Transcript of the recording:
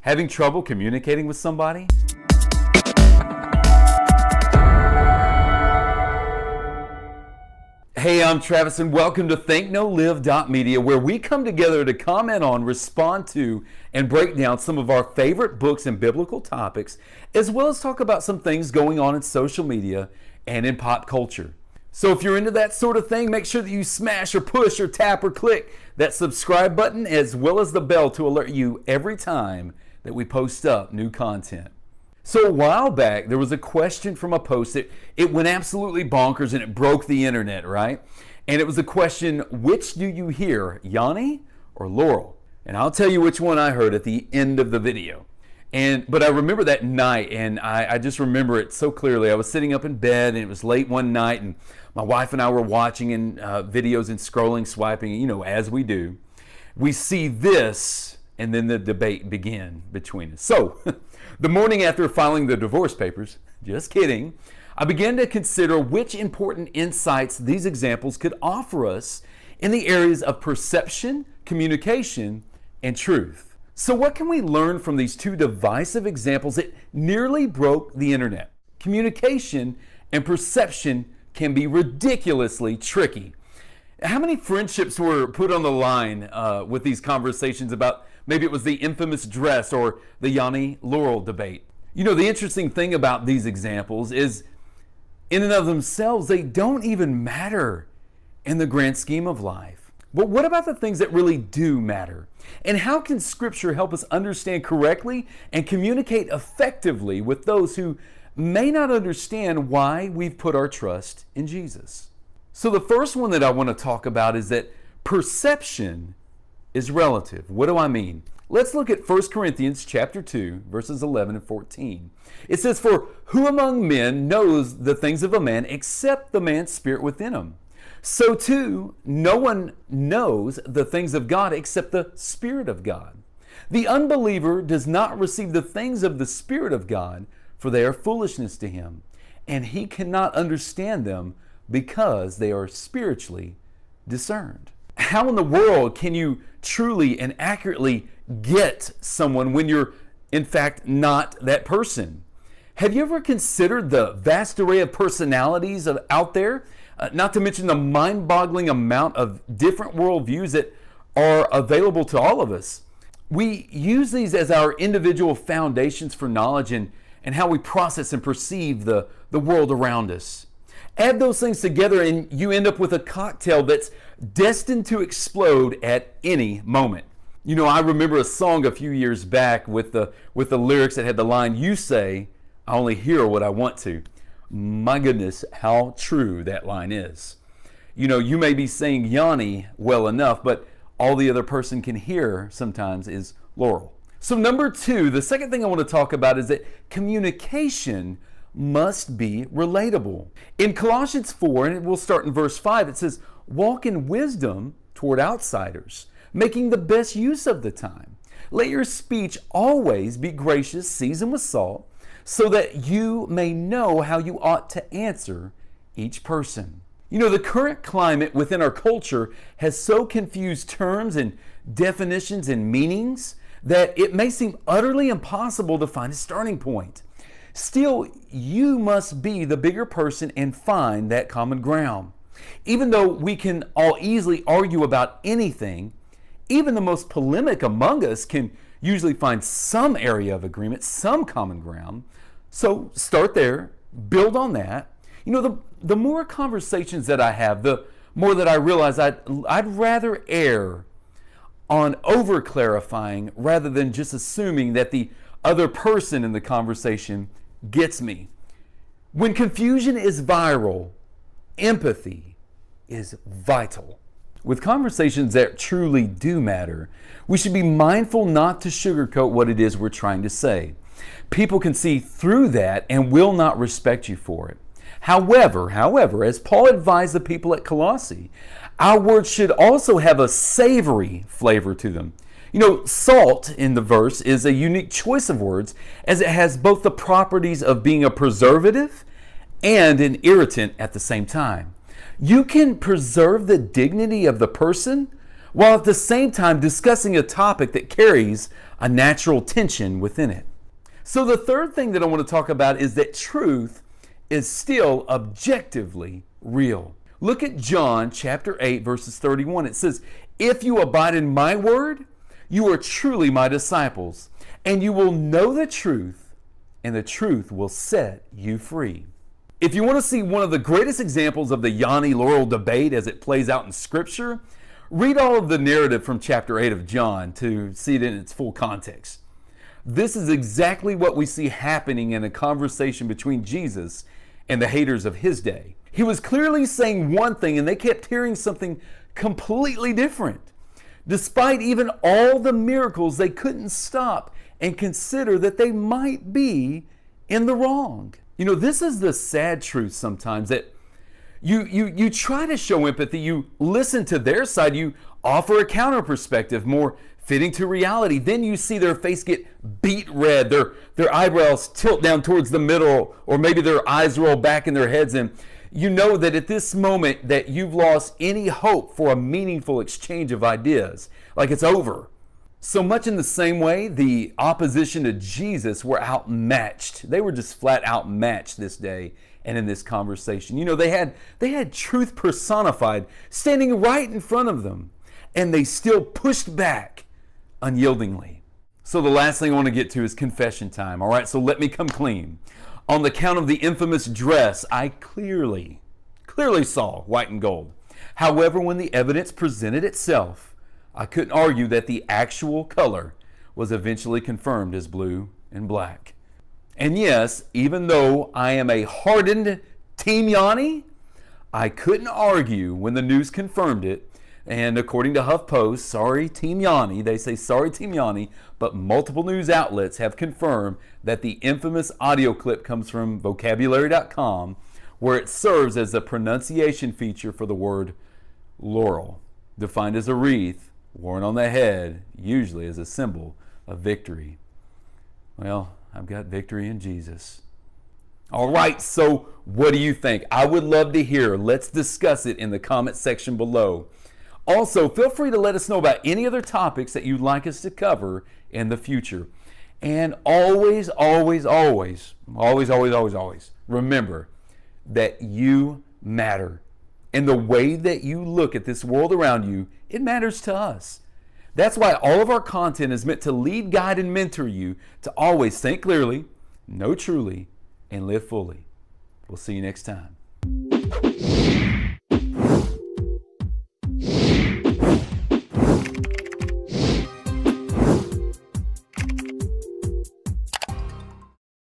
Having trouble communicating with somebody? Hey, I'm Travis and welcome to ThinkKnowLive.Media, where we come together to comment on, respond to, and break down some of our favorite books and biblical topics, as well as talk about some things going on in social media and in pop culture. So if you're into that sort of thing, make sure that you smash or push or tap or click that subscribe button as well as the bell to alert you every time that we post up new content. So a while back, there was a question from a post. It went absolutely bonkers and it broke the internet, right? And it was the question, which do you hear, Yanny or Laurel? And I'll tell you which one I heard at the end of the video. But I remember that night, and I just remember it so clearly. I was sitting up in bed, and it was late one night, and my wife and I were watching videos and scrolling, swiping, as we do. We see this, and then the debate began between us. So, the morning after filing the divorce papers, just kidding, I began to consider which important insights these examples could offer us in the areas of perception, communication, and truth. So what can we learn from these two divisive examples that nearly broke the internet? Communication and perception can be ridiculously tricky. How many friendships were put on the line with these conversations about maybe it was the infamous dress or the Yanny-Laurel debate? The interesting thing about these examples is in and of themselves, they don't even matter in the grand scheme of life. But what about the things that really do matter? And how can Scripture help us understand correctly and communicate effectively with those who may not understand why we've put our trust in Jesus? So the first one that I want to talk about is that perception is relative. What do I mean? Let's look at 1 Corinthians chapter 2, verses 11 and 14. It says, "For who among men knows the things of a man except the man's spirit within him? So too, no one knows the things of God except the Spirit of God. The unbeliever does not receive the things of the Spirit of God, for they are foolishness to him, and he cannot understand them because they are spiritually discerned." How in the world can you truly and accurately get someone when you're in fact not that person? Have you ever considered the vast array of personalities out there? Not to mention the mind-boggling amount of different worldviews that are available to all of us. We use these as our individual foundations for knowledge and how we process and perceive the world around us. Add those things together and you end up with a cocktail that's destined to explode at any moment. I remember a song a few years back with the lyrics that had the line, "You say, I only hear what I want to." My goodness, how true that line is. You may be saying Yanny well enough, but all the other person can hear sometimes is Laurel. So number two, the second thing I want to talk about is that communication must be relatable. In Colossians 4, and we'll start in verse 5, it says, "Walk in wisdom toward outsiders, making the best use of the time. Let your speech always be gracious, seasoned with salt, so that you may know how you ought to answer each person." The current climate within our culture has so confused terms and definitions and meanings that it may seem utterly impossible to find a starting point. Still, you must be the bigger person and find that common ground. Even though we can all easily argue about anything, even the most polemic among us can usually find some area of agreement, some common ground. So start there, build on that. The more conversations that I have, the more that I realize I'd rather err on over-clarifying rather than just assuming that the other person in the conversation gets me. When confusion is viral, empathy is vital. With conversations that truly do matter, we should be mindful not to sugarcoat what it is we're trying to say. People can see through that and will not respect you for it. However, as Paul advised the people at Colossae, our words should also have a savory flavor to them. Salt in the verse is a unique choice of words as it has both the properties of being a preservative and an irritant at the same time. You can preserve the dignity of the person while at the same time discussing a topic that carries a natural tension within it. So the third thing that I want to talk about is that truth is still objectively real. Look at John chapter 8, verses 31. It says, "If you abide in my word, you are truly my disciples, and you will know the truth, and the truth will set you free." If you want to see one of the greatest examples of the yanny laurel debate as it plays out in Scripture, read all of the narrative from chapter 8 of John to see it in its full context. This is exactly what we see happening in a conversation between Jesus and the haters of his day. He was clearly saying one thing and they kept hearing something completely different. Despite even all the miracles, they couldn't stop and consider that they might be in the wrong. You know, this is the sad truth sometimes, that you try to show empathy, you listen to their side, you offer a counter perspective more fitting to reality. Then you see their face get beet red, their eyebrows tilt down towards the middle, or maybe their eyes roll back in their heads, and you know that at this moment that you've lost any hope for a meaningful exchange of ideas, like it's over. So much in the same way, the opposition to Jesus were outmatched. They were just flat outmatched this day and in this conversation. You know, they had truth personified standing right in front of them, and they still pushed back unyieldingly. So the last thing I want to get to is confession time. All right, so let me come clean. On the count of the infamous dress, I clearly saw white and gold. However, when the evidence presented itself, I couldn't argue that the actual color was eventually confirmed as blue and black. And yes, even though I am a hardened Team Yanny, I couldn't argue when the news confirmed it. And according to HuffPost, sorry Team Yanny, they say sorry Team Yanny, but multiple news outlets have confirmed that the infamous audio clip comes from vocabulary.com, where it serves as a pronunciation feature for the word laurel, defined as a wreath worn on the head, usually as a symbol of victory. Well, I've got victory in Jesus. All right, so what do you think? I would love to hear. Let's discuss it in the comment section below. Also, feel free to let us know about any other topics that you'd like us to cover in the future. And always remember that you matter. And the way that you look at this world around you, it matters to us. That's why all of our content is meant to lead, guide, and mentor you to always think clearly, know truly, and live fully. We'll see you next time.